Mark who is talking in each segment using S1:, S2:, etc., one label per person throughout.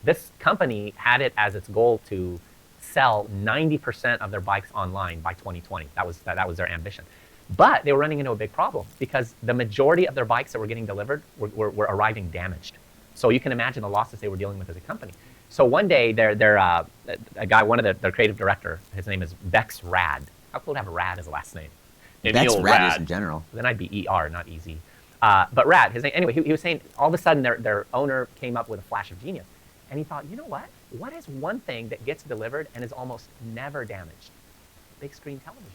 S1: this company had it as its goal to sell 90% of their bikes online by 2020. That was their ambition. But they were running into a big problem because the majority of their bikes that were getting delivered were arriving damaged. So you can imagine the losses they were dealing with as a company. So one day, a guy, their creative director, his name is Bex Rad. How cool to have Rad as a last name?
S2: Bex Rad is in general.
S1: Then I'd be ER, not easy. But Rad, his name. Anyway, he was saying all of a sudden their owner came up with a flash of genius, and he thought, you know what? What is one thing that gets delivered and is almost never damaged? Big screen television.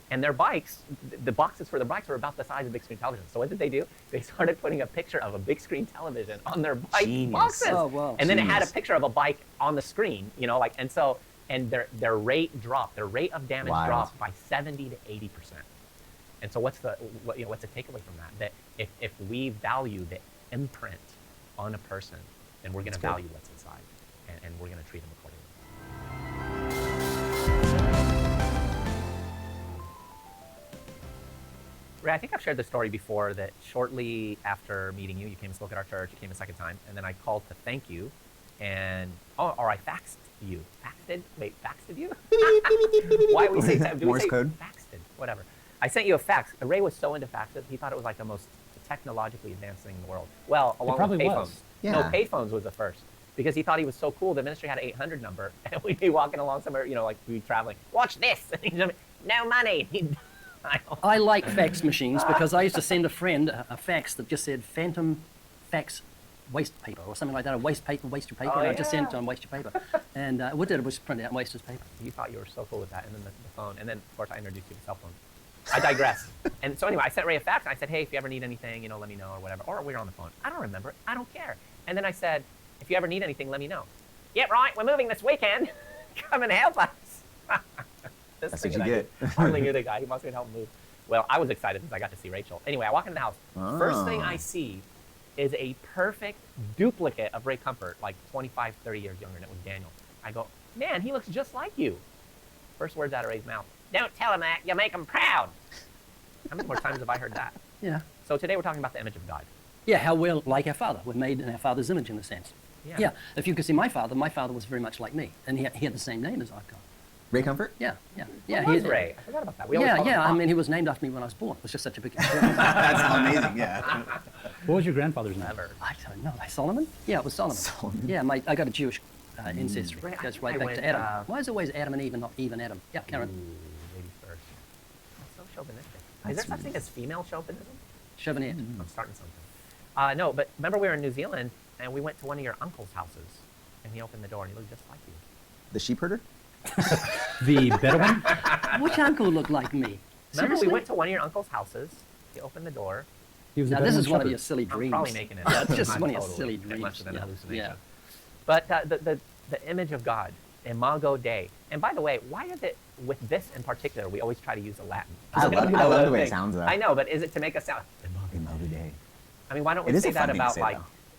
S1: And their bikes, the boxes for their bikes were about the size of big screen television. So what did they do? They started putting a picture of a big screen television on their bike boxes.
S3: Oh, wow.
S1: And then it had a picture of a bike on the screen, and their rate dropped. Their rate of damage dropped by 70 to 80%. And so what's the takeaway from that? That if we value the imprint on a person, then we're going to value what's inside, and we're going to treat them accordingly. Ray, I think I've shared the story before that shortly after meeting you, you came and spoke at our church. You came a second time, and then I called to thank you, or I faxed you. Faxed you? Why we say that?
S2: Morse code.
S1: Faxed, whatever. I sent you a fax. Ray was so into faxes, he thought it was like the most technologically advanced thing in the world. Well, along with payphones.
S2: Yeah.
S1: No, payphones was the first. Because he thought he was so cool. The ministry had an 800 number, and we'd be walking along somewhere, like we'd be traveling. Watch this. No money.
S3: I like fax machines because I used to send a friend a fax that just said phantom fax waste paper or something like that, waste your paper, and I just sent it to him, waste your paper. And what did it was print it out and waste his paper.
S1: You thought you were so cool with that, and then the phone, and then of course I introduced you to cell phone. I digress. And so anyway, I sent Ray a fax, and I said, hey, if you ever need anything, let me know or whatever, or we're on the phone. I don't remember it, I don't care. And then I said, if you ever need anything, let me know. Yeah, right, we're moving this weekend. Come and help us.
S2: That's what you get.
S1: Hardly knew the guy. He must have helped move. Well, I was excited because I got to see Rachel. Anyway, I walk into the house. First thing I see is a perfect duplicate of Ray Comfort, like 25, 30 years younger, and it was Daniel. I go, man, he looks just like you. First words out of Ray's mouth. Don't tell him that. You make him proud. How many more times have I heard that?
S3: Yeah.
S1: So today we're talking about the image of God.
S3: Yeah, how we're like our Father. We're made in our Father's image, in a sense. Yeah. If you could see my father was very much like me, and he had the same name as I've got.
S2: Ray Comfort?
S3: Yeah.
S1: What was Ray? I forgot about that.
S3: I mean, he was named after me when I was born. It was just such a big experience.
S2: That's amazing, yeah.
S4: What was your grandfather's name?
S3: I don't know. Solomon? Yeah, it was Solomon. Yeah, I got a Jewish ancestry. It goes right back to Adam. Why is it always Adam and Eve and not Eve and Adam? Yeah, Karen.
S1: Ladies first. That's so chauvinistic. Is there such thing as female chauvinism?
S3: Chauvinistic.
S1: I'm starting something. No, but remember we were in New Zealand, and we went to one of your uncle's houses, and he opened the door, and he looked just like you.
S2: The sheep herder?
S4: The Bedouin?
S3: Which uncle looked like me?
S1: Remember, we went to one of your uncle's houses. He opened the door.
S4: He was
S3: now, this is one of your silly
S1: I'm
S3: dreams.
S1: probably making it.
S3: Yeah, it's just one of your
S1: Totally.
S3: silly dreams.
S1: It must have been a hallucination.
S3: Yeah.
S1: But the image of God, Imago Dei. And by the way, why is it with this in particular we always try to use the Latin?
S2: I love the way it sounds, though.
S1: I know, but is it to make us sound?
S2: Imago Dei.
S1: I mean, why don't we say that about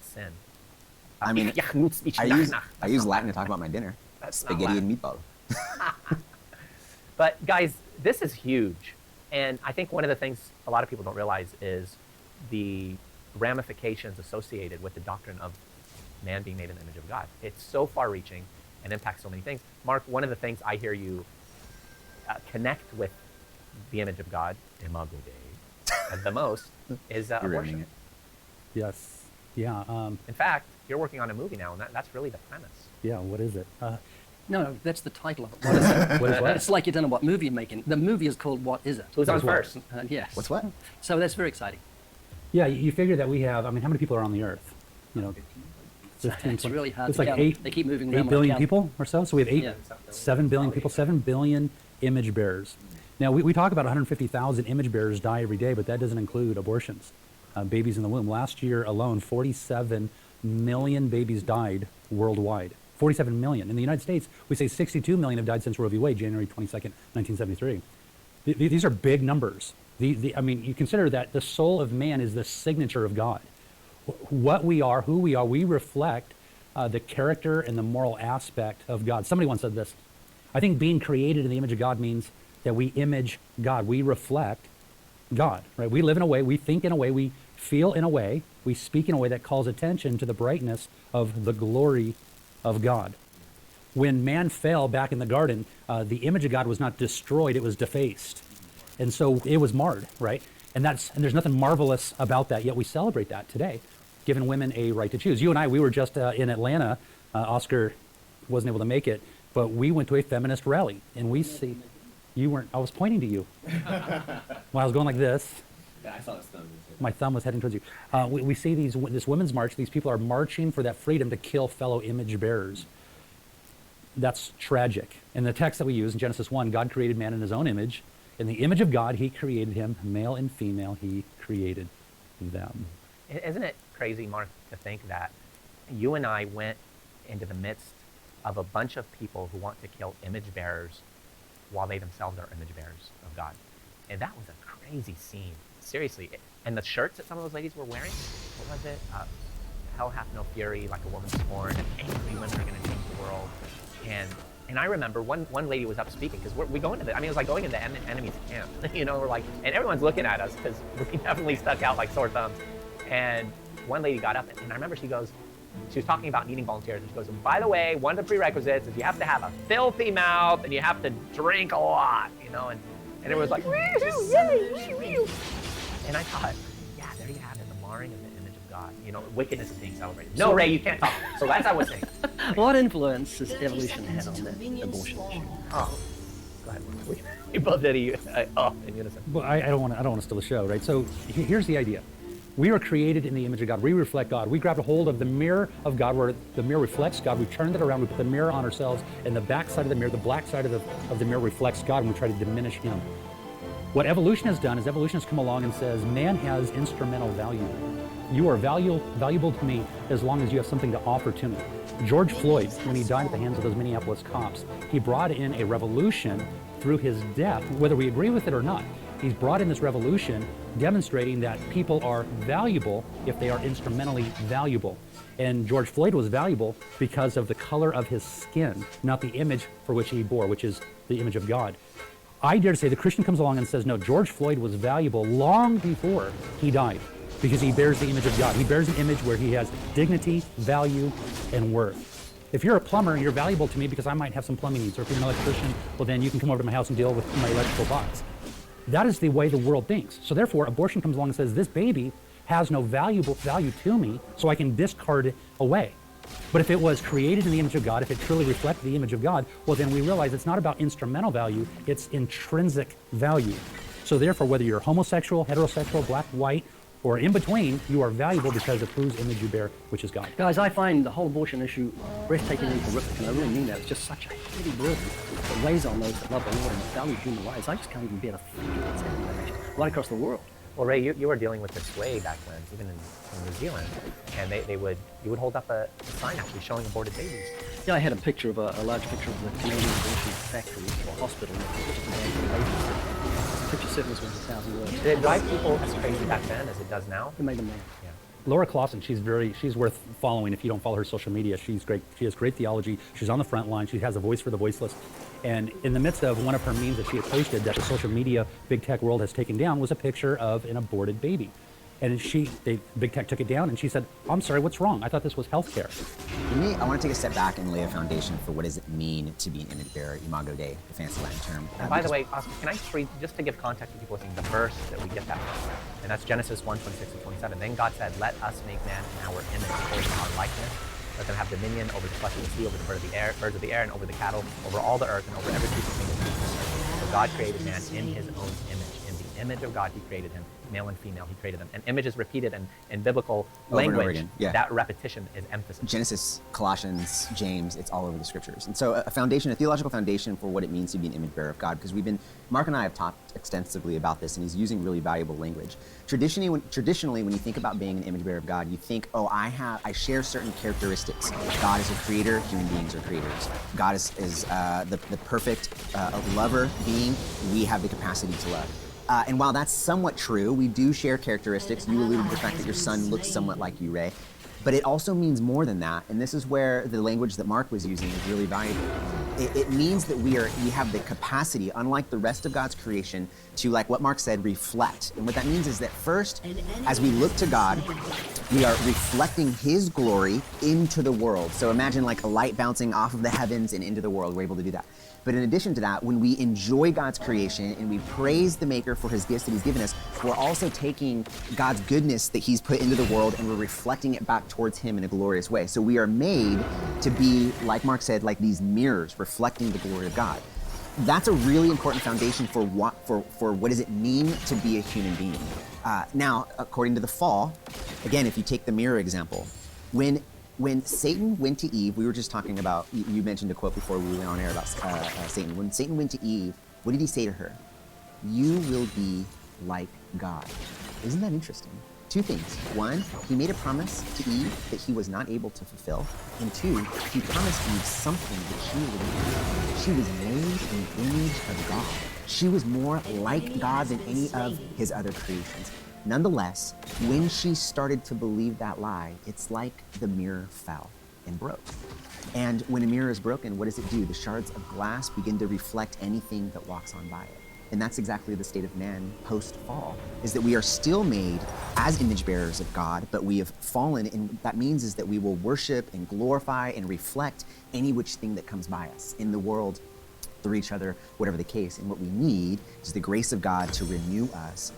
S1: sin?
S2: I mean, I use Latin to talk about my dinner.
S1: That's
S2: spaghetti and meatball.
S1: But guys, this is huge. And I think one of the things a lot of people don't realize is the ramifications associated with the doctrine of man being made in the image of God. It's so far-reaching and impacts so many things. Mark, one of the things I hear you connect with the image of God, Imago Dei, the most, is abortion.
S4: Yes. Yeah.
S1: In fact, you're working on a movie now, and that's really the premise.
S4: Yeah, what is it?
S3: No, that's the title of it. What is it?
S4: What is what?
S3: It's like you don't know what movie you're making. The movie is called What Is It?
S1: Who's on first?
S3: Yes.
S2: What's what?
S3: So that's very exciting.
S4: Yeah, you figure that we have, how many people are on the earth? 15,
S3: It's really hard
S4: it's
S3: to
S4: like
S3: count. They keep moving around
S4: 8
S3: when I
S4: billion
S3: count.
S4: people or so? So we have 7 billion people, 7 billion image bearers. Now, we talk about 150,000 image bearers die every day, but that doesn't include abortions, babies in the womb. Last year alone, 47 million babies died worldwide. 47 million. In the United States, we say 62 million have died since Roe v. Wade, January 22nd, 1973. These are big numbers. I mean, you consider that the soul of man is the signature of God. What we are, who we are, we reflect the character and the moral aspect of God. Somebody once said this. I think being created in the image of God means that we image God. We reflect God, right? We live in a way, we think in a way, we feel in a way, we speak in a way that calls attention to the brightness of the glory of God. When man fell back in the garden, the image of God was not destroyed, it was defaced. And so it was marred, right? And there's nothing marvelous about that, yet we celebrate that today, giving women a right to choose. You and I, we were just in Atlanta. Oscar wasn't able to make it, but we went to a feminist rally, and we see, you weren't, I was pointing to you. When I was going like this.
S2: Yeah, I saw his thumb.
S4: My thumb was heading towards you. We see this women's march. These people are marching for that freedom to kill fellow image bearers. That's tragic. In the text that we use in Genesis 1, God created man in his own image. In the image of God, he created him. Male and female, he created them.
S1: Isn't it crazy, Mark, to think that you and I went into the midst of a bunch of people who want to kill image bearers while they themselves are image bearers of God? And that was a crazy scene. Seriously. And the shirts that some of those ladies were wearing, what was it? Hell hath no fury, like a woman scorned, and angry women are going to change the world. And I remember one lady was up speaking, because we go into it was like going into enemy's camp. We're like, and everyone's looking at us because we definitely stuck out like sore thumbs. And one lady got up, and I remember she was talking about needing volunteers, and she goes, and by the way, one of the prerequisites is you have to have a filthy mouth and you have to drink a lot, and everyone's like, woo-hoo, yay, and I thought, yeah, there you have it, the marring of the image of God. Wickedness is being celebrated. No, Ray, you can't talk. So that's what I was saying.
S3: What influence has evolution had on that abortion issue?
S1: Oh, go ahead. We both did in unison.
S4: Well, I don't want to steal the show, right? So here's the idea. We are created in the image of God. We reflect God. We grabbed a hold of the mirror of God, where the mirror reflects God. We turned it around. We put the mirror on ourselves, and the back side of the mirror, the black side of the mirror reflects God, and we try to diminish him. What evolution has done is evolution has come along and says, man has instrumental value. You are valuable to me as long as you have something to offer to me. George Floyd, when he died at the hands of those Minneapolis cops, he brought in a revolution through his death, whether we agree with it or not. He's brought in this revolution demonstrating that people are valuable if they are instrumentally valuable. And George Floyd was valuable because of the color of his skin, not the image for which he bore, which is the image of God. I dare to say the Christian comes along and says, no, George Floyd was valuable long before he died because he bears the image of God. He bears an image where he has dignity, value, and worth. If you're a plumber, you're valuable to me because I might have some plumbing needs. Or if you're an electrician, well, then you can come over to my house and deal with my electrical box. That is the way the world thinks. So therefore, abortion comes along and says, this baby has no value to me, so I can discard it away. But if it was created in the image of God, if it truly reflected the image of God, well, then we realize it's not about instrumental value, it's intrinsic value. So therefore, whether you're homosexual, heterosexual, black, white, or in between, you are valuable because of whose image you bear, which is God.
S3: Guys, I find the whole abortion issue breathtakingly horrific, and I really mean that. It's just such a heavy burden that weighs on those that love the Lord and value human lives. I just can't even bear to think of what's happening right across the world.
S1: Well, Ray, you were dealing with this way back then, even in New Zealand, and you would hold up a sign actually showing aborted babies.
S3: Yeah, I had a picture of a large picture of the Canadian abortion factory or hospital. The picture certainly was worth 1,000 words.
S1: Did it drive people as crazy back then as it does now?
S3: It made them mad.
S1: Yeah.
S4: Laura Clausen, she's worth following if you don't follow her social media. She's great. She has great theology. She's on the front line. She has a voice for the voiceless. And in the midst of one of her memes that she had posted that the social media big tech world has taken down was a picture of an aborted baby. And big tech took it down, and she said, I'm sorry, what's wrong? I thought this was healthcare.
S2: For me, I want to take a step back and lay a foundation for what does it mean to be an image bearer, imago Dei, the fancy Latin term.
S1: And by the way, Oscar, can I just read, just to give context to people listening, the verse that we get that from? And that's Genesis 1:26-27. Then God said, let us make man in our image according to our likeness. Let them have dominion over the flesh of the sea, over the birds of the air, and over the cattle, over all the earth, and over every creeping thing that moves on the earth. So God created man in his own image. In the image of God, he created him. Male and female, he created them. And image is repeated in biblical language.
S2: Yeah.
S1: That repetition is emphasis.
S2: Genesis, Colossians, James, it's all over the scriptures. And so a theological foundation for what it means to be an image bearer of God, because Mark and I have talked extensively about this, and he's using really valuable language. Traditionally, when you think about being an image bearer of God, you think, oh, I share certain characteristics. God is a creator, human beings are creators. God is the perfect lover being, we have the capacity to love. And while that's somewhat true, we do share characteristics. You alluded to the fact that your son looks somewhat like you, Ray. But it also means more than that, and this is where the language that Mark was using is really valuable. It means that we have the capacity, unlike the rest of God's creation, to, like what Mark said, reflect. And what that means is that first, as we look to God, we are reflecting His glory into the world. So imagine like a light bouncing off of the heavens and into the world. We're able to do that. But in addition to that, when we enjoy God's creation and we praise the Maker for His gifts that He's given us, we're also taking God's goodness that He's put into the world and we're reflecting it back towards Him in a glorious way. So we are made to be, like Mark said, like these mirrors reflecting the glory of God. That's a really important foundation for what does it mean to be a human being. Now, according to the fall, again, if you take the mirror example, when Satan went to Eve, we were just talking about, you mentioned a quote before we went on air about Satan. When Satan went to Eve, what did he say to her? You will be like God. Isn't that interesting? Two things. One, he made a promise to Eve that he was not able to fulfill. And two, he promised Eve something that she would do. She was made in the image of God. She was more like God than any of his other creations. Nonetheless, when she started to believe that lie, it's like the mirror fell and broke. And when a mirror is broken, what does it do? The shards of glass begin to reflect anything that walks on by it. And that's exactly the state of man post-fall, is that we are still made as image bearers of God, but we have fallen, and what that means is that we will worship and glorify and reflect any which thing that comes by us in the world, through each other, whatever the case. And what we need is the grace of God to renew us,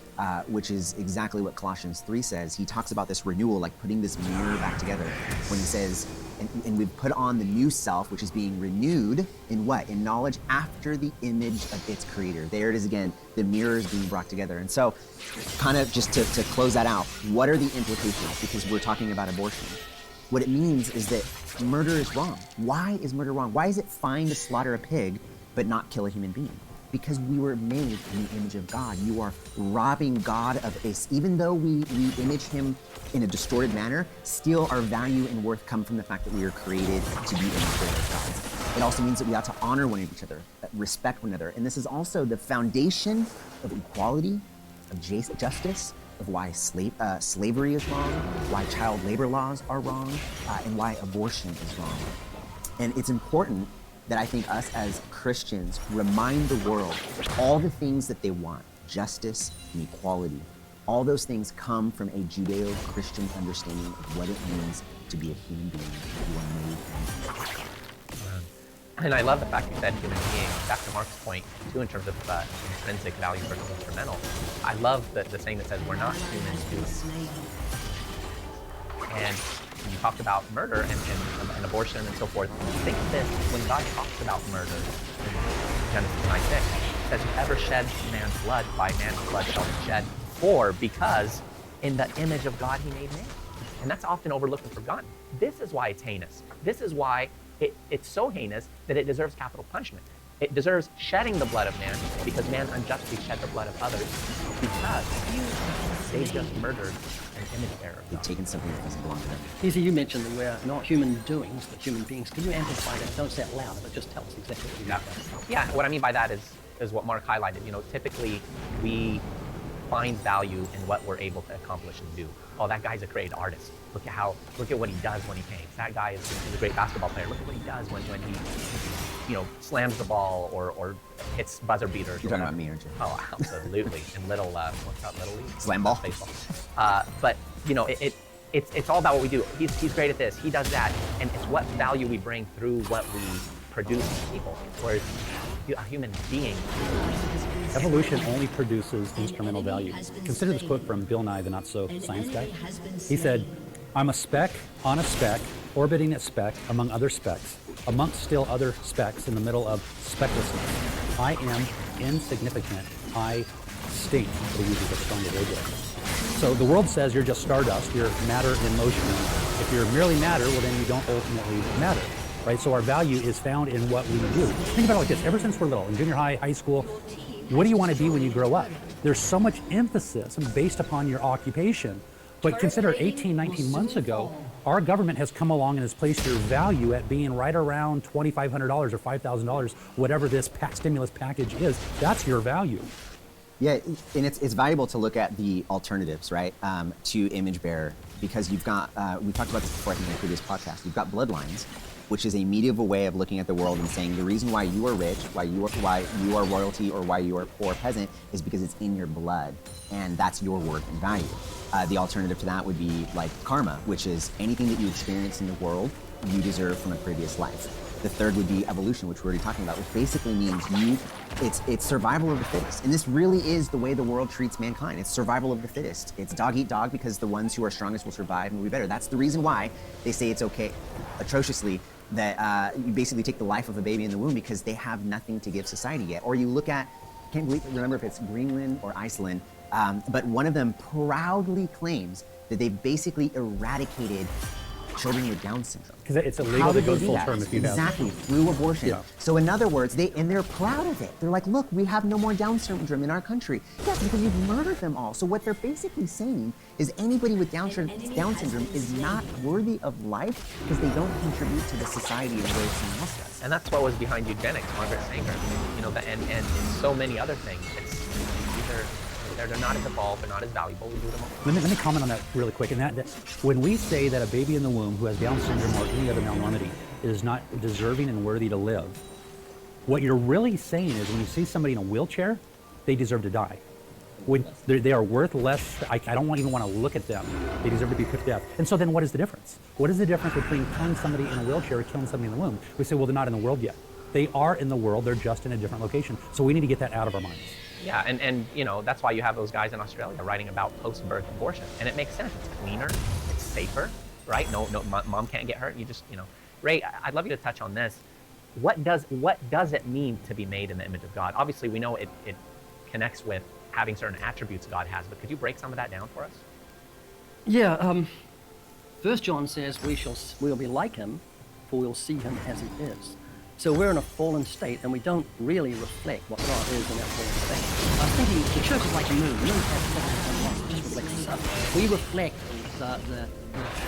S2: which is exactly what Colossians 3 says. He talks about this renewal, like putting this mirror back together, when he says, and we've put on the new self, which is being renewed in what? In knowledge after the image of its creator. There it is again, the mirror is being brought together. And so, kind of just to close that out, what are the implications? Because we're talking about abortion. What it means is that murder is wrong. Why is murder wrong? Why is it fine to slaughter a pig but not kill a human being? Because we were made in the image of God. You are robbing God of even though we image him in a distorted manner, still our value and worth come from the fact that we are created to be image bearers of God. It also means that we ought to honor one of each other, respect one another. And this is also the foundation of equality, of justice, of why slavery is wrong, why child labor laws are wrong, and why abortion is wrong. And it's important that I think us as Christians remind the world all the things that they want, justice and equality, all those things come from a Judeo-Christian understanding of what it means to be a human being who are made in the image of God.
S1: And I love the fact you said human being, back to Mark's point, too, in terms of intrinsic value versus instrumental. I love the saying that says we're not humans doing. And you talked about murder and abortion and so forth. Think of this, when God talks about murder in Genesis 9:6, it says, whoever sheds man's blood, by man's blood shall be shed. Because in the image of God he made man. And that's often overlooked and forgotten. This is why it's heinous. This is why it's so heinous that it deserves capital punishment. It deserves shedding the blood of man because man unjustly shed the blood of others because they just murdered an image bearer.
S2: They've taken something that doesn't belong to them.
S3: Easy, you mentioned that we're not human doings, but human beings. Can you amplify that? Don't say it loud, but just tell us exactly what you mean by that.
S1: Yeah, what I mean by that is what Mark highlighted. You know, typically we find value in what we're able to accomplish and do. Oh, that guy's a great artist. Look at what he does when he paints. That guy is a great basketball player. Look at what he does when he, slams the ball or hits buzzer beaters.
S2: You're talking about me, aren't you?
S1: Oh, absolutely. And little, what's that, Little League?
S2: Slam ball.
S1: Baseball. But it's all about what we do. He's great at this. He does that, and it's what value we bring through what we produce as people. Whereas a human being.
S4: Evolution only produces instrumental value. Consider this quote from Bill Nye, the not-so-science guy. He said, I'm a speck on a speck, orbiting a speck among other specks, amongst still other specks in the middle of specklessness. I am insignificant. I stink. He uses a stronger word there. So the world says you're just stardust, you're matter in motion. If you're merely matter, well then you don't ultimately matter. Right? So our value is found in what we do. Think about it like this. Ever since we're little, in junior high, high school, what do you want to be when you grow up? There's so much emphasis based upon your occupation. But consider 18, 19 months ago, our government has come along and has placed your value at being right around $2,500 or $5,000, whatever this stimulus package is. That's your value.
S2: Yeah, and it's valuable to look at the alternatives, right, to image bearer, because you've got, we talked about this before, I think, in a previous podcast, you've got bloodlines, which is a medieval way of looking at the world and saying the reason why you are rich, why you are royalty, or why you are poor peasant is because it's in your blood, and that's your worth and value. The alternative to that would be like karma, which is anything that you experience in the world, you deserve from a previous life. The third would be evolution, which we're already talking about, which basically means it's survival of the fittest. And this really is the way the world treats mankind. It's survival of the fittest. It's dog eat dog because the ones who are strongest will survive and will be better. That's the reason why they say it's okay, atrociously, that you basically take the life of a baby in the womb because they have nothing to give society yet. Or you look at, remember if it's Greenland or Iceland, but one of them proudly claims that they've basically eradicated children with Down syndrome.
S4: Because it's illegal to go full term if you have.
S2: Exactly, through abortion.
S4: Yeah.
S2: So in other words, they're proud of it. They're like, look, we have no more Down syndrome in our country. Yes, because you've murdered them all. So what they're basically saying is anybody with Down syndrome is not worthy of life because they don't contribute to the society in the way someone else does.
S1: And that's what was behind eugenics, Margaret Sanger. You know, and so many other things. It's either they're not as evolved, they're not as valuable. We do them all.
S4: Let me comment on that really quick. And that when we say that a baby in the womb who has Down syndrome or any other malnormity is not deserving and worthy to live, what you're really saying is when you see somebody in a wheelchair, they deserve to die. When they are worth less, I don't even want to look at them. They deserve to be put to death. And so then what is the difference? What is the difference between killing somebody in a wheelchair or killing somebody in the womb? We say, well, they're not in the world yet. They are in the world, they're just in a different location. So we need to get that out of our minds.
S1: Yeah, and you know, that's why you have those guys in Australia writing about post-birth abortion. And it makes sense. It's cleaner, it's safer, right? No, mom can't get hurt. You just, you know. Ray, I'd love you to touch on this. What does it mean to be made in the image of God? Obviously, we know it connects with having certain attributes God has, but could you break some of that down for us?
S3: Yeah, 1 John says we'll be like him, for we'll see him as he is. So we're in a fallen state, and we don't really reflect what God is in that fallen state. I was thinking the church is like the moon. The moon has it just reflects the sun. We reflect the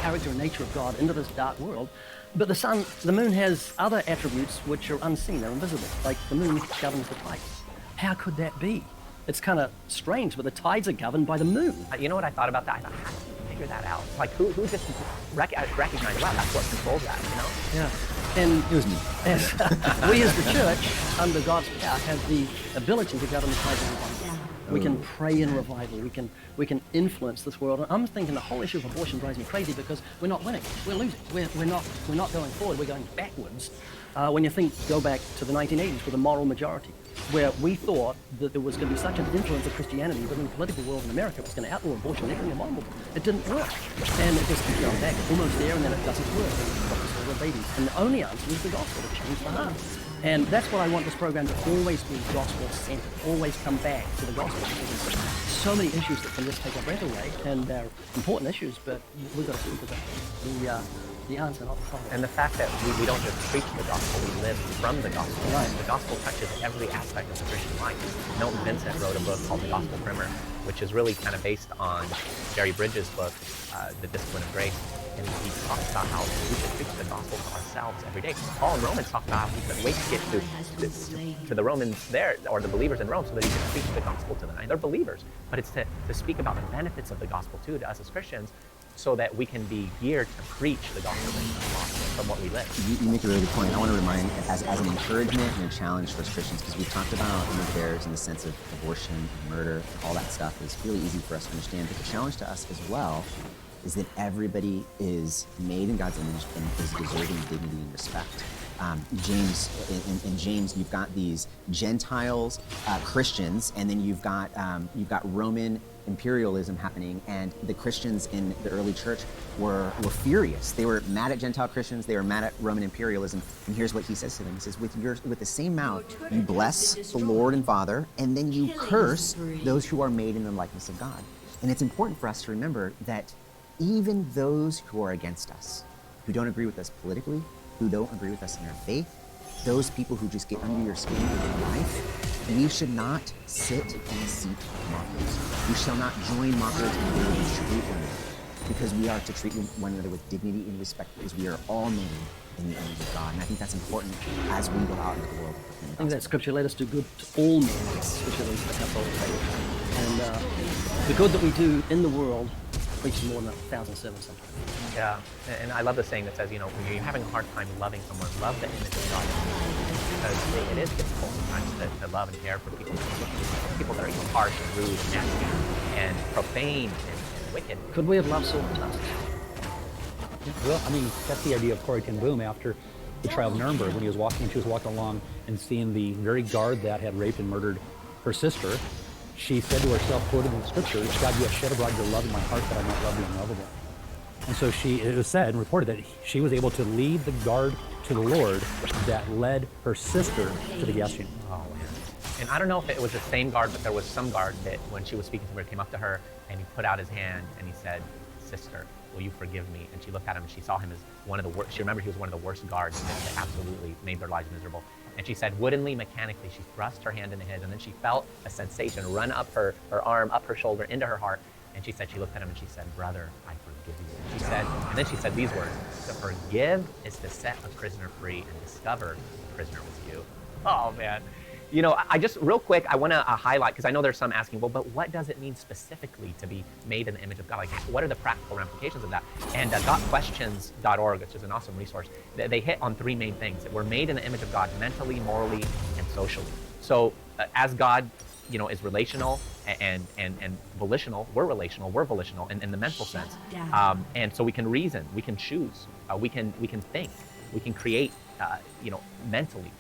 S3: character and nature of God into this dark world. But the moon has other attributes which are unseen, they're invisible. Like the moon governs the tides. How could that be? It's kind of strange, but the tides are governed by the moon.
S1: You know what I thought about that? I thought, how do you figure that out? Like, who just recognized, wow, that's what controls that, you know?
S3: Yeah. And
S2: It was me.
S3: as, we as the church, under God's power, have the ability to govern the tides of revival. We can pray in revival. We can influence this world. And I'm thinking the whole issue of abortion drives me crazy because we're not winning. We're losing. We're not going forward. We're going backwards. When you go back to the 1980s with the moral majority, where we thought that there was going to be such an influence of Christianity within the political world in America, it was going to outlaw abortion, everything abominable. It didn't work. And it just keeps going back, almost there, and then it doesn't work. And we're babies. And the only answer is the gospel to change the heart. And that's what I want this program to always be gospel-centered, always come back to the gospel. Because there's so many issues that can just take our breath away, and they're important issues, but we've got to think of the answer, not the problem.
S1: And the fact that we don't just preach the gospel, we live from the gospel.
S3: Right.
S1: The gospel touches every aspect of the Christian life. Milton Vincent wrote a book called The Gospel Primer, which is really kind of based on Jerry Bridges' book, The Discipline of Grace. And he talks about how we should preach the gospel to ourselves every day. Paul in Romans talks about how he could wait to get to the Romans there, or the believers in Rome, so that he could preach the gospel to them. And they're believers, but it's to speak about the benefits of the gospel too to us as Christians, so that we can be geared to preach the gospel from what we live.
S2: You make a really good point. I want to remind, as an encouragement and a challenge for us Christians, because we've talked about image bearers in the sense of abortion, murder, all that stuff is really easy for us to understand. But the challenge to us as well is that everybody is made in God's image and is deserving of dignity and respect. In James, you've got these Gentiles, Christians, and then you've got Roman imperialism happening, and the Christians in the early church were furious. They were mad at Gentile Christians, they were mad at Roman imperialism, and here's what he says to them. He says, with the same mouth, you bless the Lord and Father, and then you curse those who are made in the likeness of God. And it's important for us to remember that even those who are against us, who don't agree with us politically, who don't agree with us in our faith, those people who just get under your skin in life, we should not sit in the seat of mockers. We shall not join mockers in the way we treat one another, because we are to treat one another with dignity and respect, because we are all made in the image of God. And I think that's important as we go out into the world.
S3: I think that scripture let us do good to all men, especially the household of faith. the good that we do in the world reaches more than 1,000 servants sometimes.
S1: Yeah, and I love the saying that says, when you're having a hard time loving someone, love the image of God. Because it is difficult sometimes to love and care for people. People that are even harsh and rude and nasty and profane and wicked.
S3: Could we have loved Saul and Tarsus?
S4: Well, I mean, that's the idea of Corrie ten Boom after the trial of Nuremberg, when she was walking along and seeing the very guard that had raped and murdered her sister. She said to herself, quoted in the scriptures, God, you have shed abroad your love in my heart that I might love the unlovable. And so it was said and reported that she was able to lead the guard to the Lord that led her sister to the gas chamber.
S1: Oh, man. And I don't know if it was the same guard, but there was some guard that when she was speaking to her, came up to her and he put out his hand and he said, sister, will you forgive me? And she looked at him and she saw him as one of the worst. She remembered he was one of the worst guards that absolutely made their lives miserable. And she said, woodenly, mechanically, she thrust her hand into his, and then she felt a sensation run up her arm, up her shoulder, into her heart. And she said, she looked at him and she said, brother, I forgive you. And then she said these words, to forgive is to set a prisoner free, and discover the prisoner was you. Oh, man. I just, real quick, I want to highlight, because I know there's some asking, well, but what does it mean specifically to be made in the image of God? Like, what are the practical ramifications of that? And gotquestions.org, which is an awesome resource, they hit on three main things. That we're made in the image of God mentally, morally, and socially. So as God, is relational and volitional, we're volitional in the mental sense. And so we can reason, we can choose, we can think, we can create, mentally.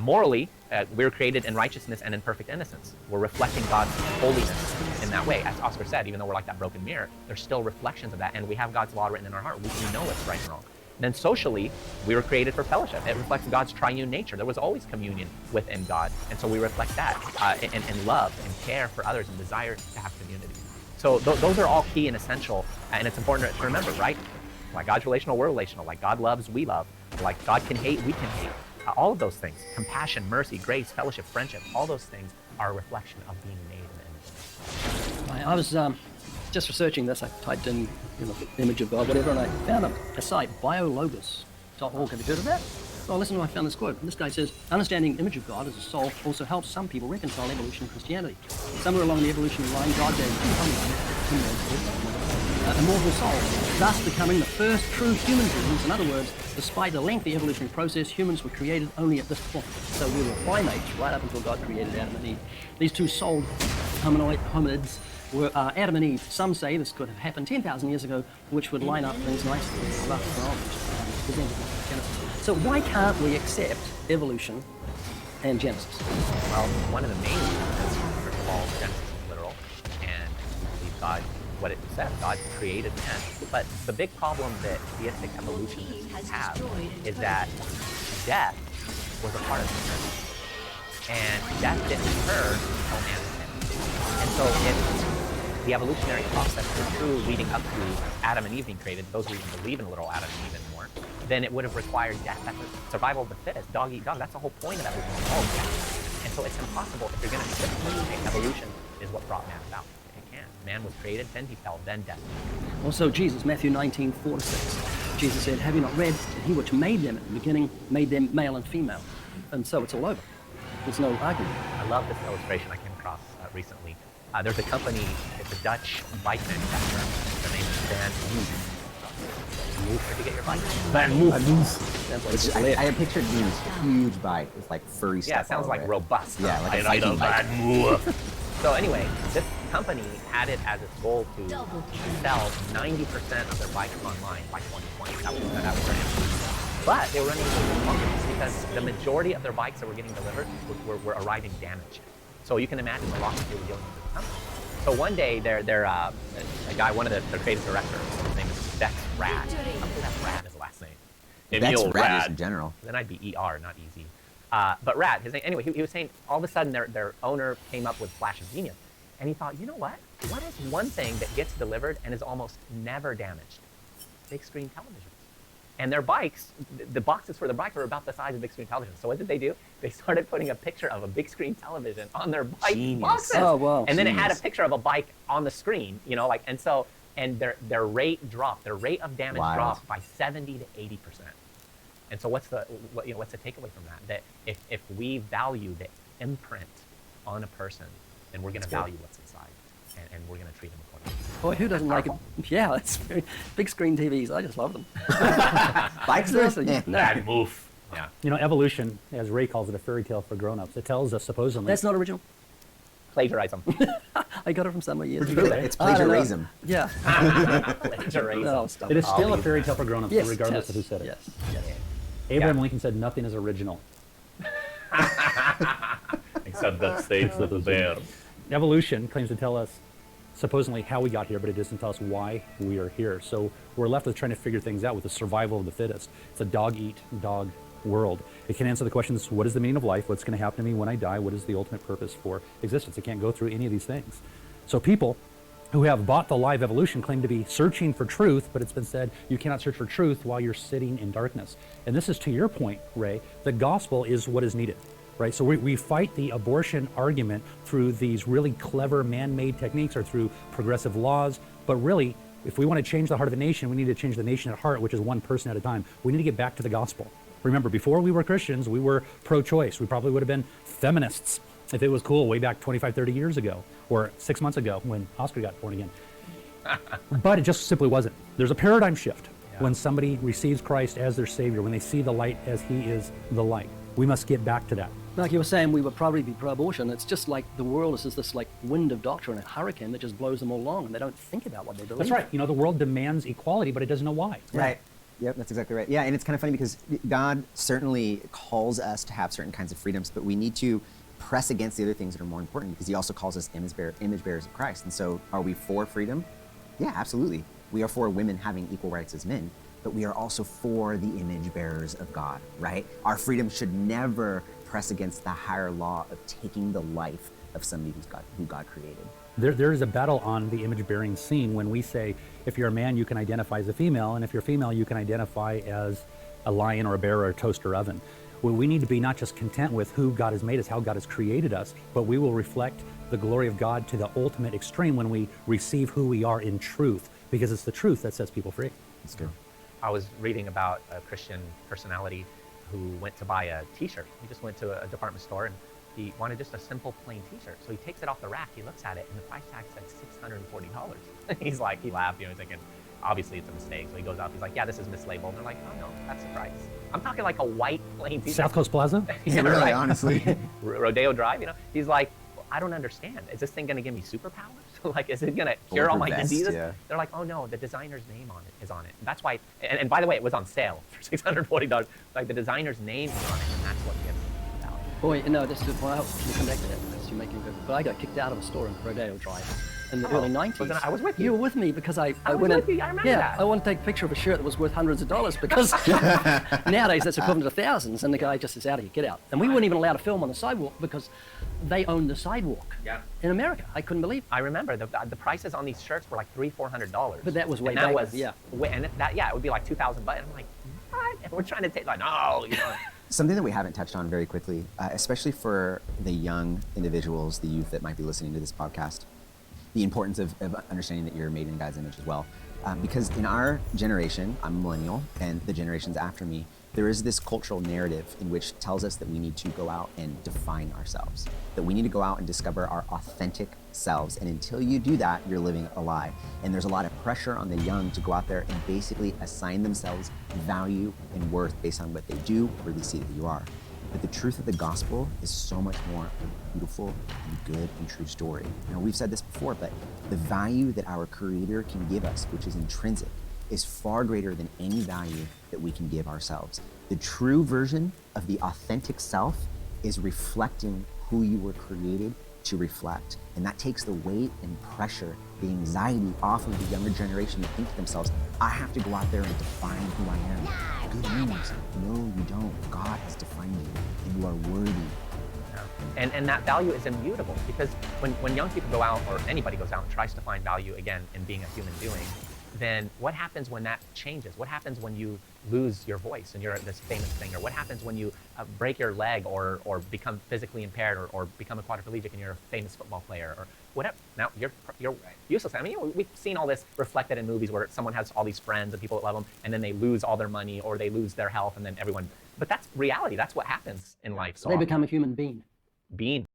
S1: Morally, we're created in righteousness and in perfect innocence. We're reflecting God's holiness in that way. As Oscar said, even though we're like that broken mirror, there's still reflections of that, and we have God's law written in our heart. We know what's right and wrong. Then socially, we were created for fellowship. It reflects God's triune nature. There was always communion within God, and so we reflect that and love and care for others and desire to have community. So those are all key and essential, and it's important to remember, right? Like God's relational, we're relational. Like God loves, we love. Like God can hate, we can hate. All of those things, compassion, mercy, grace, fellowship, friendship, all those things are a reflection of being made in the image.
S3: I was just researching this. I typed in image of God, whatever, and I found a site, biologos.org. Have you heard of that? Well, listen to I found this quote. This guy says, understanding image of God as a soul also helps some people reconcile evolution and Christianity. Somewhere along the evolutionary line, God gave immortal soul, thus becoming the first true human beings. In other words, despite the lengthy evolutionary process, humans were created only at this point. So we were primates right up until God created Adam and Eve. These two souled hominids were Adam and Eve. Some say this could have happened 10,000 years ago, which would line up things nicely with the Genesis. So why can't we accept evolution and Genesis?
S1: Well, one of the main reasons is, first of all, Genesis is literal, and we believe God, what it said, God created man. But the big problem that theistic evolutionists have is that death was a part of the And death didn't occur until man sinned. And so if the evolutionary process were true leading up to Adam and Eve being created, those who even believe in literal Adam and Eve anymore, then it would have required death. That's survival of the fittest, dog eat dog. That's the whole point of evolution. Oh, death. And so it's impossible if you're going to say evolution is what brought man about. It can't. Man was created, then he fell, then death.
S3: Also, Jesus, Matthew 19:4-6. Jesus said, have you not read that he which made them at the beginning made them male and female? And so it's all over. There's no argument.
S1: I love this illustration I came across recently. There's a company, it's a Dutch bike manufacturer. Their name is Van Moof. Where'd you get your bike?
S2: Van Moof. I had pictured these huge bike with like furry stuff.
S1: Yeah, it sounds like robust.
S2: Yeah, like a
S1: I
S2: Viking bike.
S1: Van Moof. So anyway, this company had it as its goal to sell 90% of their bikes online by 2020. That was their ambition. But they were running into problems because the majority of their bikes that were getting delivered were arriving damaged. So you can imagine the losses they were dealing with the company. So one day, a guy, one of their creative directors, his name is Vex Rad. I believe that's Rad is the last name.
S2: That's Rad in general.
S1: Then I'd be ER, not easy. But Rad, his name, anyway, he was saying all of a sudden their owner came up with flash of genius. And he thought, you know what? What is one thing that gets delivered and is almost never damaged? Big screen televisions. And their bikes, the boxes for the bike were about the size of big screen televisions. So what did they do? They started putting a picture of a big screen television on their bike boxes.
S3: Oh, wow.
S1: And then it had a picture of a bike on the screen, and their rate dropped. Their rate of damage dropped by 70 to 80%. And so what's the takeaway from that? That if we value the imprint on a person, then we're going to value what's inside. and we're going to treat them accordingly.
S3: Boy, who doesn't like it? Yeah, it's very, big screen TVs. I just love them.
S2: Bikes,
S3: Seriously,
S2: though?
S3: no.
S1: Bad move. Yeah.
S4: You know, evolution, as Ray calls it, a fairy tale for grown-ups. It tells us supposedly.
S3: That's not original.
S1: Plagiarism.
S3: I got it from somewhere years
S4: Where'd
S3: ago.
S4: you get it?
S2: It's
S3: I don't know.
S2: plagiarism.
S3: Yeah.
S1: Plagiarism.
S3: No, stop
S4: It is
S3: it.
S4: still a fairy tale for grown-ups,
S3: Yes,
S4: regardless
S3: yes,
S4: of who said it.
S3: Yes, yes.
S4: Abraham
S1: Yeah.
S4: Lincoln said nothing is original.
S1: Except that states that the bear.
S4: Evolution claims to tell us supposedly how we got here, but it doesn't tell us why we are here. So we're left with trying to figure things out with the survival of the fittest. It's a dog-eat-dog world. It can answer the questions, what is the meaning of life? What's going to happen to me when I die? What is the ultimate purpose for existence? It can't go through any of these things. So people who have bought the lie of evolution claim to be searching for truth, but it's been said you cannot search for truth while you're sitting in darkness. And this is to your point, Ray, the gospel is what is needed. Right? So we fight the abortion argument through these really clever man-made techniques or through progressive laws. But really, if we want to change the heart of a nation, we need to change the nation at heart, which is one person at a time. We need to get back to the gospel. Remember, before we were Christians, we were pro-choice. We probably would have been feminists if it was cool way back 25, 30 years ago, or 6 months ago when Oscar got born again. But it just simply wasn't. There's a paradigm shift when somebody receives Christ as their Savior, when they see the light as He is the light. We must get back to that.
S3: Like you were saying, we would probably be pro-abortion. It's just like the world is just this like wind of doctrine, a hurricane that just blows them all along, and they don't think about what they believe.
S4: That's right. You know, the world demands equality, but it doesn't know why.
S2: Right. Yep, that's exactly right. Yeah, and it's kind of funny because God certainly calls us to have certain kinds of freedoms, but we need to press against the other things that are more important because He also calls us image bearers of Christ. And so are we for freedom? Yeah, absolutely. We are for women having equal rights as men, but we are also for the image bearers of God, right? Our freedom should never press against the higher law of taking the life of somebody who God created.
S4: There is a battle on the image-bearing scene when we say, if you're a man, you can identify as a female, and if you're female, you can identify as a lion or a bear or a toaster oven. Well, we need to be not just content with who God has made us, how God has created us, but we will reflect the glory of God to the ultimate extreme when we receive who we are in truth, because it's the truth that sets people free.
S2: That's good.
S1: I was reading about a Christian personality who went to buy a t-shirt. He just went to a department store and he wanted just a simple plain t-shirt. So he takes it off the rack, he looks at it, and the price tag said $640. He's like, he laughed, you know, he's thinking, obviously it's a mistake. So he goes out, he's like, yeah, this is mislabeled. And they're like, oh no, that's the price. I'm talking like a white plain t-shirt.
S4: South Coast Plaza?
S1: Yeah,
S2: Really,
S1: right.
S2: honestly.
S1: Rodeo Drive, you know? He's like, well, I don't understand. Is this thing gonna give me superpowers? Like, is it gonna cure all my
S2: Bulletproof vest,
S1: diseases?
S2: yeah.
S1: They're like, oh no, the designer's name on it is on it. That's why, and by the way, it was on sale for $640. Like the designer's name is on it, and that's what gives it value.
S3: Boy, no, just to point out, you come back to that because you're making good. But I got kicked out of a store in Rodeo Drive in the early 90s.
S1: I was with you.
S3: You were with me because I
S1: was
S3: went
S1: with
S3: in.
S1: you, I remember
S3: yeah,
S1: that.
S3: I wanted to take a picture of a shirt that was worth hundreds of dollars because nowadays that's equivalent to thousands. And the guy just says, out of here, get out. And we weren't even allowed to film on the sidewalk because they owned the sidewalk in America. I couldn't believe it.
S1: I remember the prices on these shirts were like $300-400.
S3: But that was way
S1: and that
S3: back,
S1: was,
S3: yeah.
S1: And that, yeah, it would be like 2,000 bucks. I'm like, what? And we're trying to take, like, no, you know.
S2: Something that we haven't touched on very quickly, especially for the young individuals, the youth that might be listening to this podcast, the importance of understanding that you're made in God's image as well. Because in our generation, I'm a millennial, and the generations after me, there is this cultural narrative in which tells us that we need to go out and define ourselves, that we need to go out and discover our authentic selves. And until you do that, you're living a lie. And there's a lot of pressure on the young to go out there and basically assign themselves value and worth based on what they do or they see that you are. But the truth of the gospel is so much more a beautiful and good and true story. You know, we've said this before, but the value that our Creator can give us, which is intrinsic, is far greater than any value that we can give ourselves. The true version of the authentic self is reflecting who you were created to reflect. And that takes the weight and pressure, the anxiety off of the younger generation to think to themselves, I have to go out there and define who I am. Good news. No, you don't. God has defined you, and you are worthy.
S1: And that value is immutable because when young people go out, or anybody goes out and tries to find value again in being a human doing, then what happens when that changes? What happens when you lose your voice and you're this famous singer? What happens when you break your leg or become physically impaired or become a quadriplegic and you're a famous football player or whatever? Now you're useless. I mean, we've seen all this reflected in movies where someone has all these friends and people that love them, and then they lose all their money or they lose their health, and then everyone. But that's reality. That's what happens in life. So
S3: They become a human being.
S1: being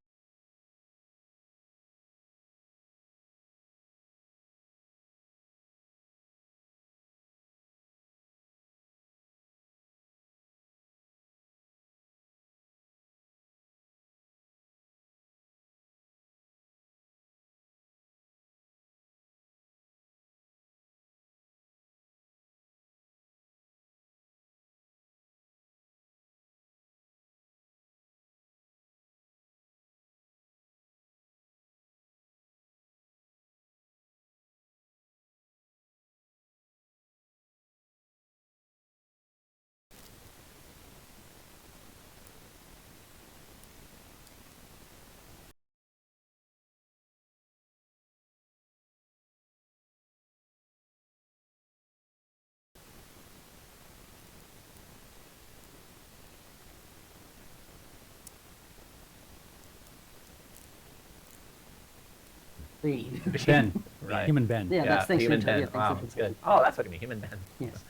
S3: being.
S4: Ben,
S1: Right.
S4: human Ben.
S3: Yeah, that's thanks
S1: human
S3: to
S1: Ben.
S3: yeah, thanks
S1: Wow,
S3: to
S1: that's good. Oh, that's what you mean, human Ben.
S3: Yes.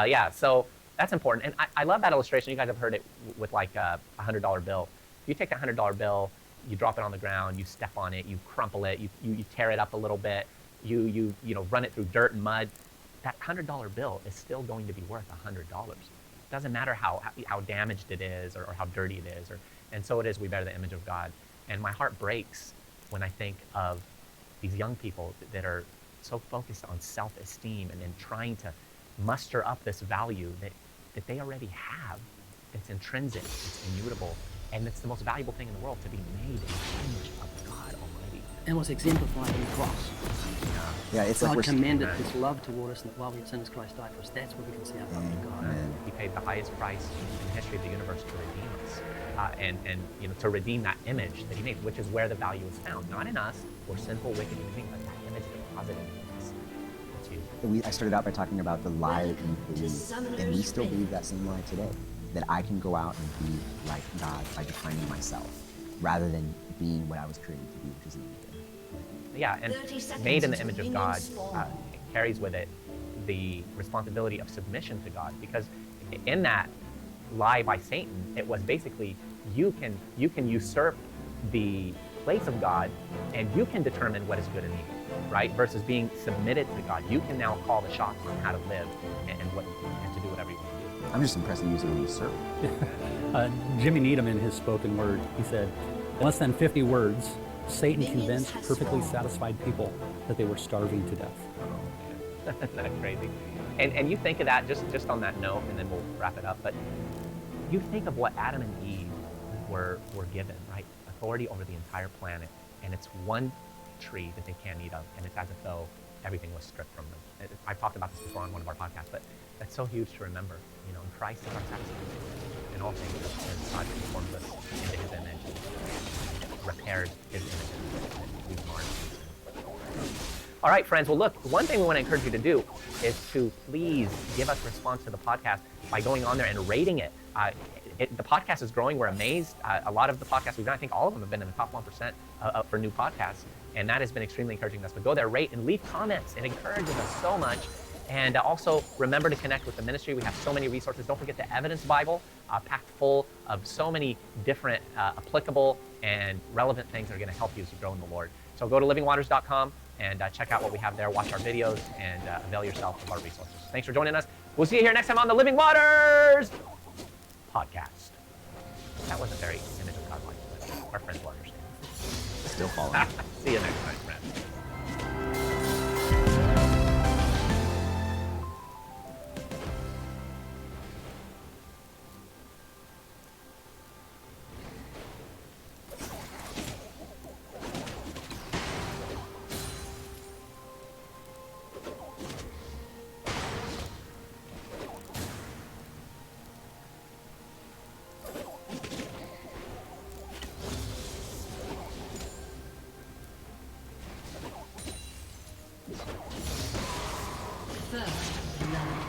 S1: Yeah, so that's important. And I love that illustration. You guys have heard it with like a $100 bill. If you take that $100 bill, you drop it on the ground, you step on it, you crumple it, you tear it up a little bit, you run it through dirt and mud, that $100 bill is still going to be worth $100. It doesn't matter how damaged it is or how dirty it is. And so it is, we bear the image of God. And my heart breaks when I think of these young people that are so focused on self-esteem and then trying to muster up this value that they already have. It's intrinsic, it's immutable, and it's the most valuable thing in the world, to be made in the image of God Almighty.
S3: And was exemplified in the cross.
S2: Yeah, it's like
S3: God
S2: we're
S3: commended his love toward us, and that while we had sinned, Christ died for us. That's where we can see our love to God.
S2: Amen.
S1: He paid the highest price in the history of the universe to redeem us, and to redeem that image that he made, which is where the value is found, not in us. We're sinful, wicked human beings, but that image deposited in us. That's huge.
S2: I started out by talking about the lie that we believe, and we still believe that same lie today. That I can go out and be like God by defining myself, rather than being what I was created to be, which is an image.
S1: Yeah, and made in the image of God carries with it the responsibility of submission to God, because in that lie by Satan, it was basically you can usurp the place of God, and you can determine what is good and evil, right? Versus being submitted to God, you can now call the shots on how to live and to do whatever you want to do.
S2: I'm just impressed that you use the word usurp.
S4: Jimmy Needham, in his spoken word, he said, in less than 50 words, Satan convinced perfectly satisfied people that they were starving to death.
S1: Isn't that crazy? And you think of that just on that note, and then we'll wrap it up. But you think of what Adam and Eve were given, right? Authority over the entire planet, and it's one tree that they can't eat of, and it's as if though everything was stripped from them. I've talked about this before on one of our podcasts, but that's so huge to remember. Christ is our satisfaction in all things, as God conforms us into His image, and repairs His image that we've marred. All right, friends. Well, look, one thing we want to encourage you to do is to please give us a response to the podcast by going on there and rating it. The podcast is growing. We're amazed. A lot of the podcasts we've done, I think all of them have been in the top 1% for new podcasts. And that has been extremely encouraging to us. But go there, rate, and leave comments. It encourages us so much. And also, remember to connect with the ministry. We have so many resources. Don't forget the Evidence Bible, packed full of so many different applicable and relevant things that are going to help you as you grow in the Lord. So go to livingwaters.com and check out what we have there. Watch our videos and avail yourself of our resources. Thanks for joining us. We'll see you here next time on the Living Waters podcast. That wasn't very image of God-like, but our friends will understand.
S2: Still following.
S1: See you next time, friends.
S5: First blood.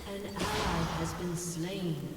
S5: An ally has been slain.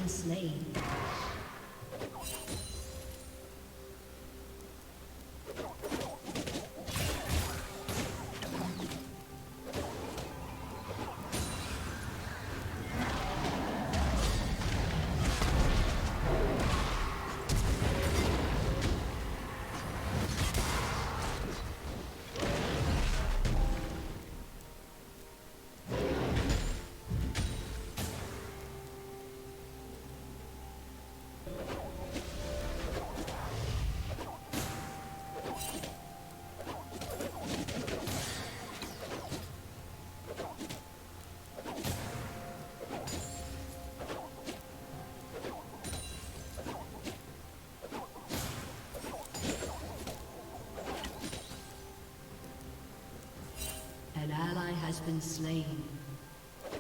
S5: been slain. An ally has been slain.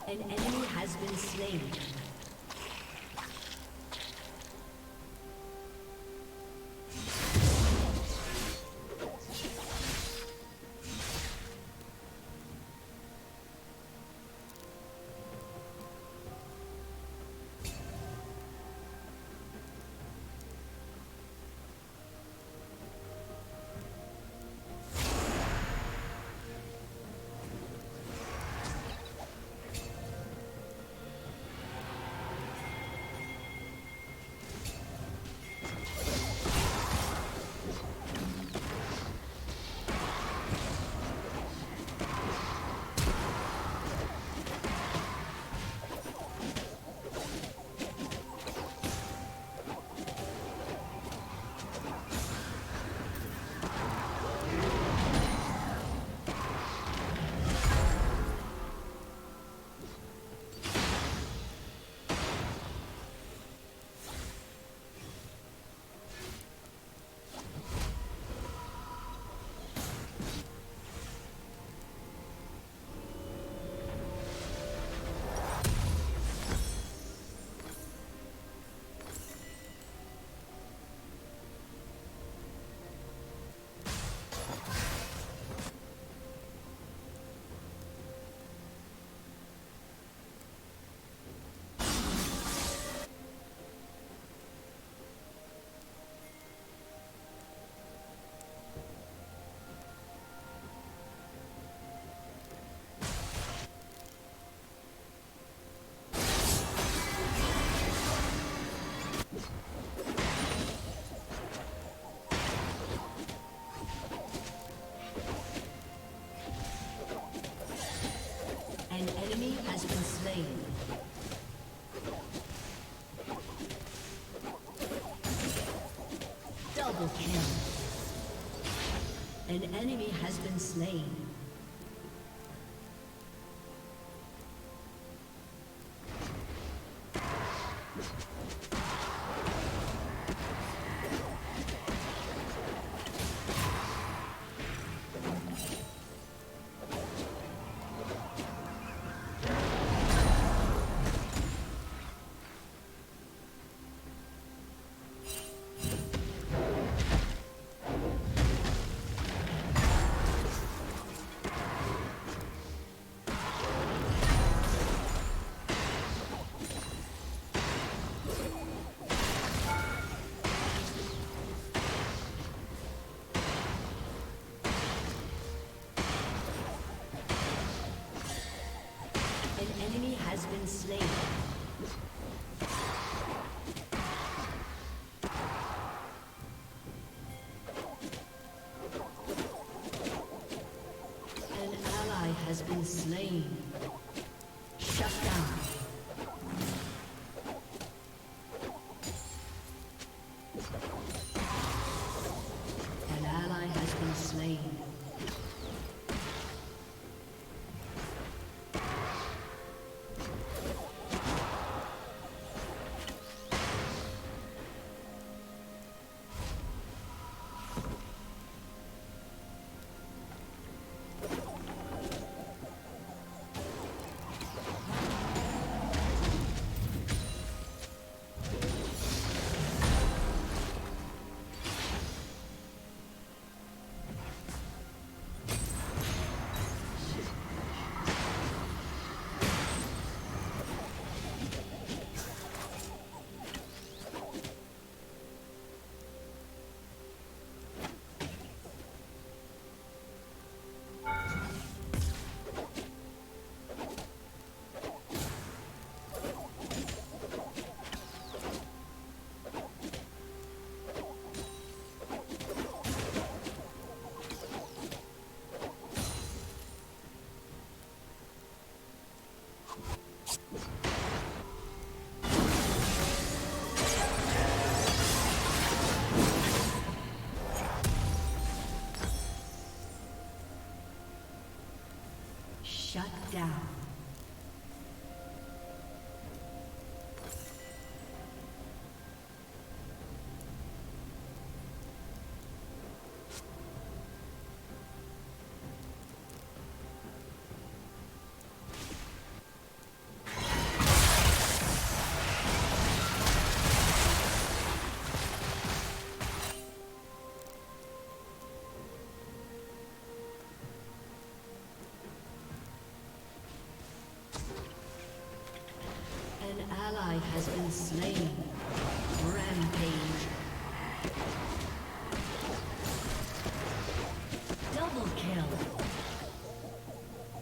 S5: An enemy has been slain. An enemy has been slain. Double kill. An enemy has been slain. Has been slain. An ally has been slain. Shut down. An ally has been slain. Shut down. An ally has been slain. Rampage. Double kill.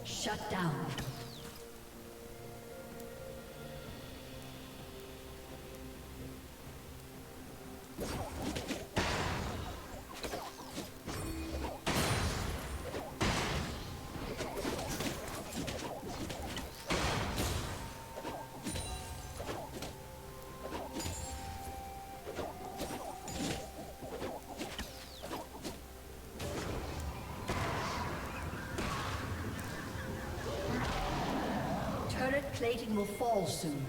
S5: Shut down. Turret plating will fall soon.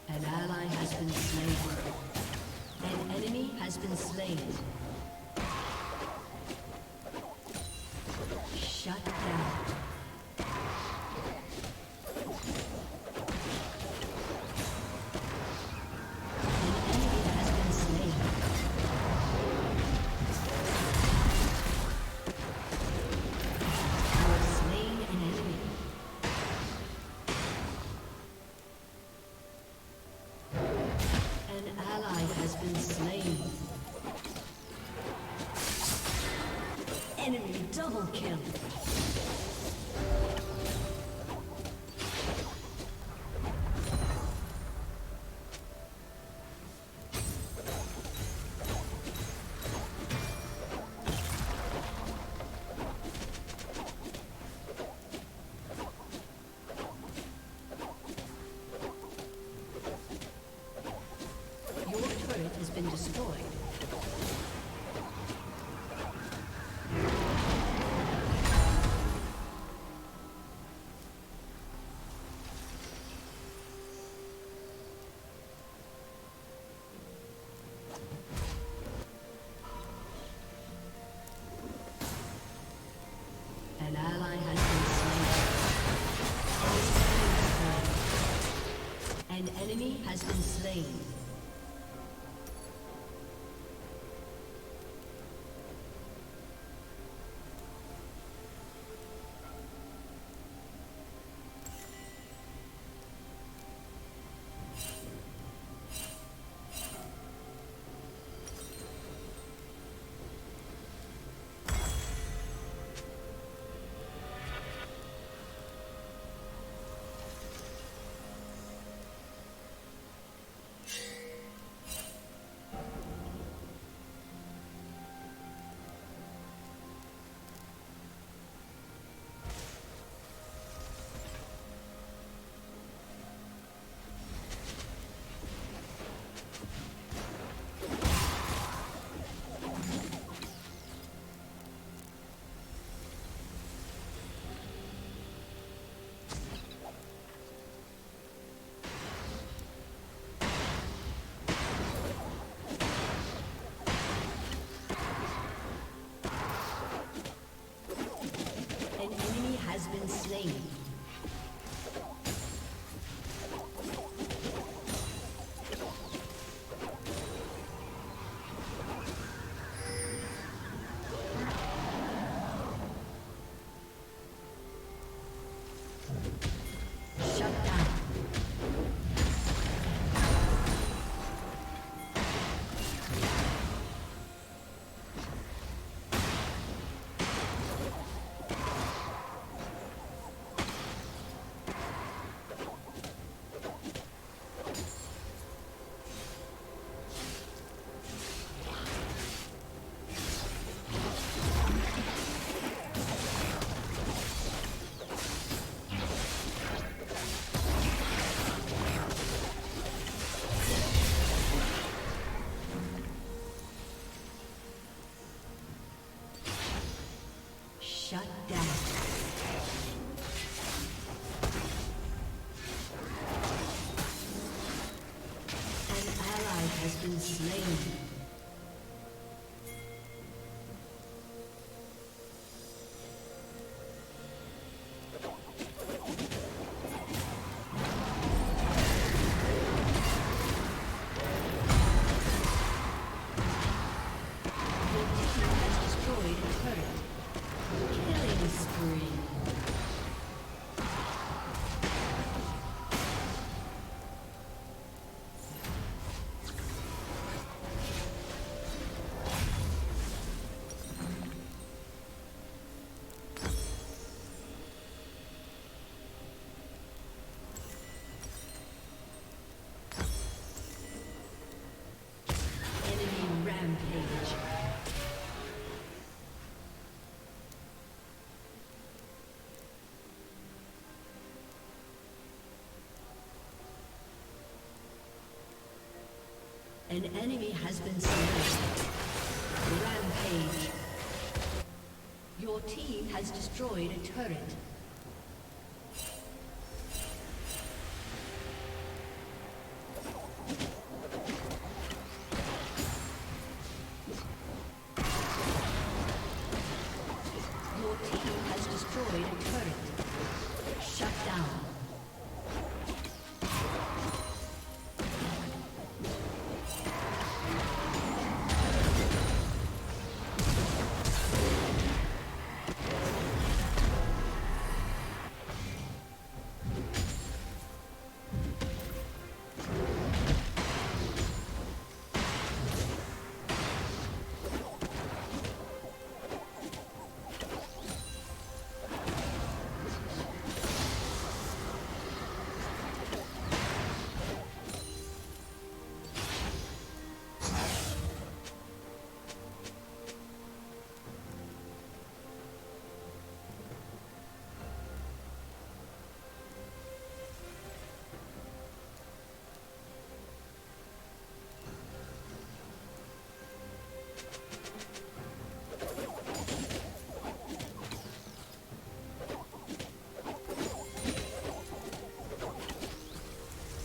S5: An ally has been slain. An enemy has been slain. Shut down. An enemy has been slain. You have slain an enemy. An ally has been slain. Enemy double kill. Your turret has been destroyed. An ally has been slain. An enemy has been slain. has been slain. Rampage. An enemy has been slain. Rampage. Your team has destroyed a turret.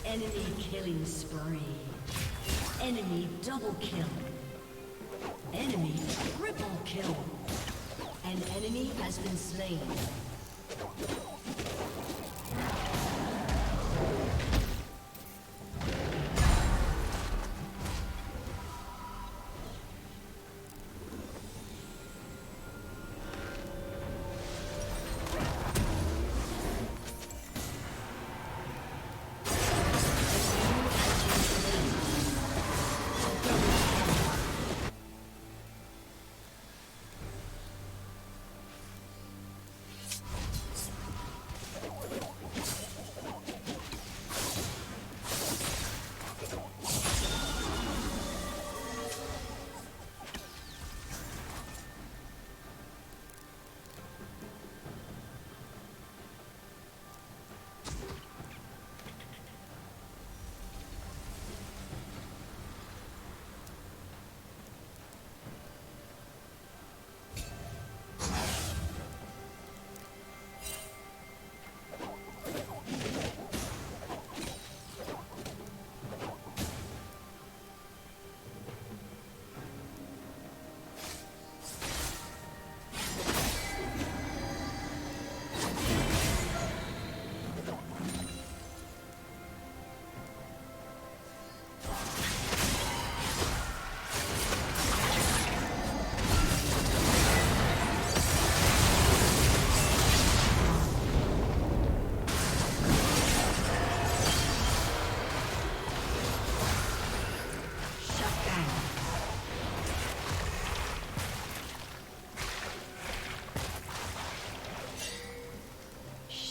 S5: Enemy killing spree. Enemy double kill. Enemy triple kill. An enemy has been slain.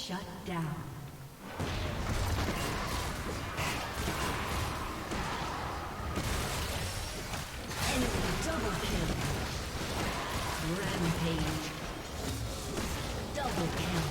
S5: Shut down. Enemy double kill. Rampage. Double kill.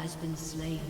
S5: has been slain.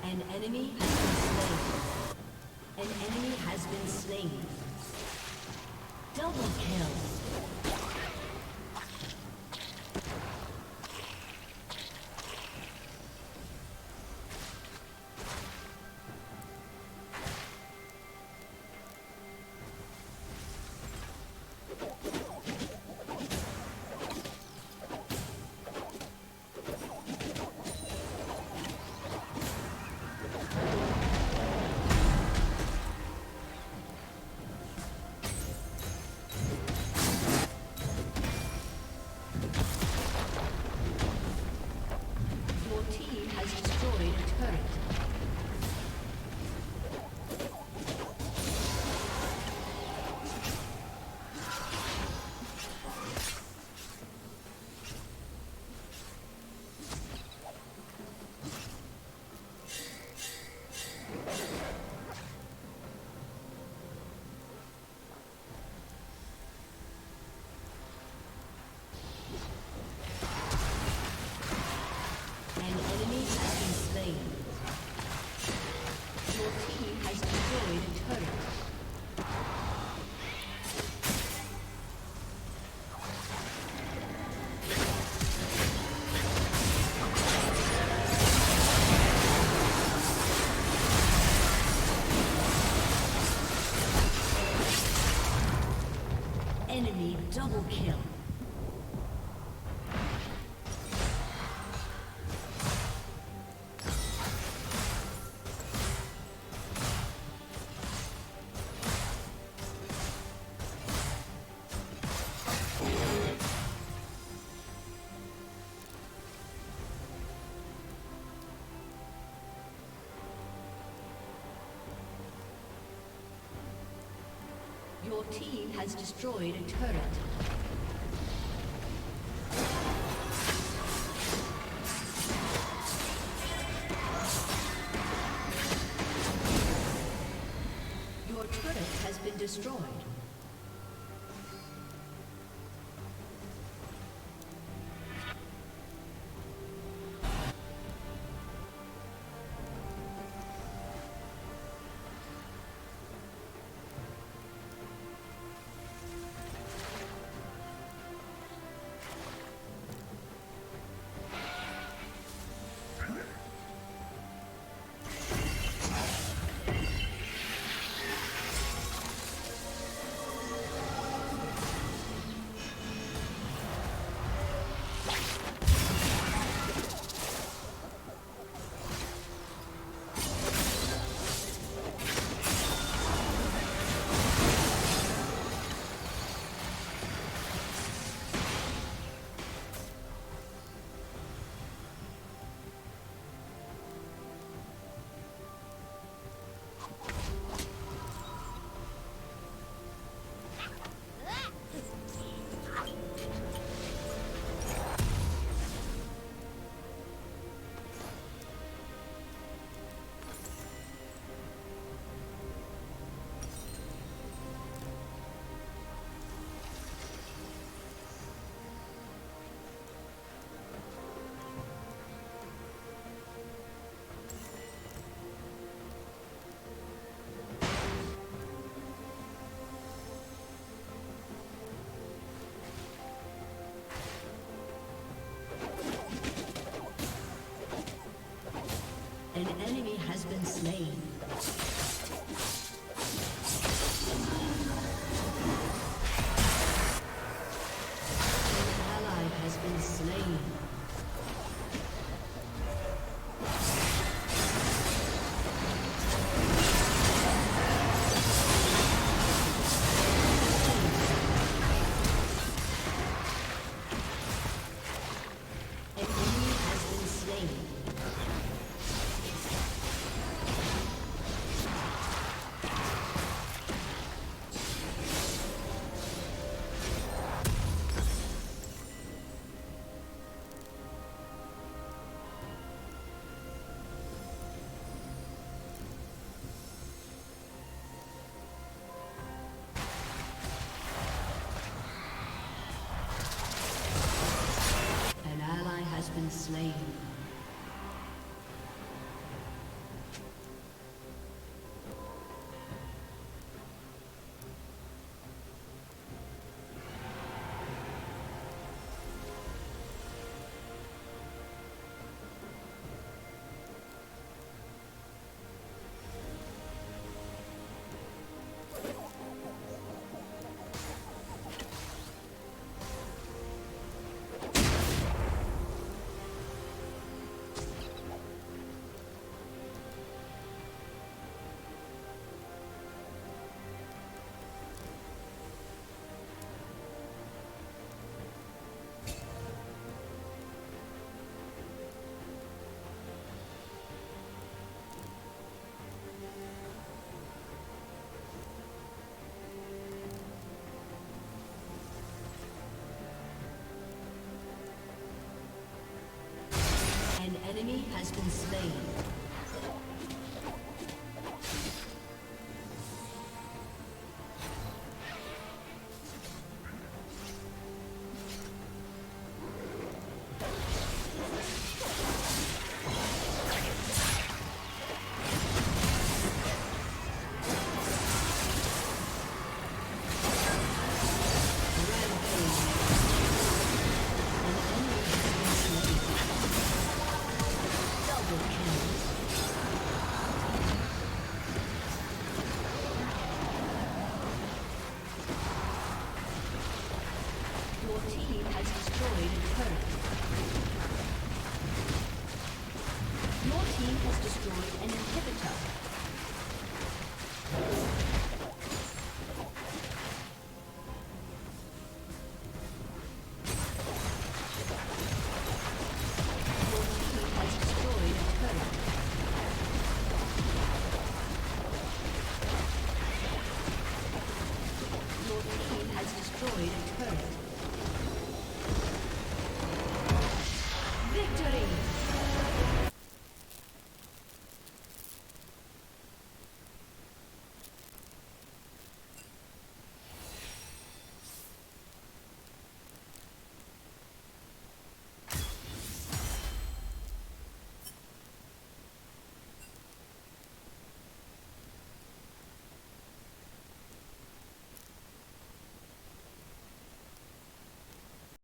S5: An enemy has been slain. An enemy has been slain. Double kill. Enemy double kill. Your team has destroyed a turret. Your turret has been destroyed. An enemy has been slain. An ally has been slain. An enemy has been slain. An ally has been slain. An enemy has been slain. Your team has destroyed a turret. Your team has destroyed an inhibitor.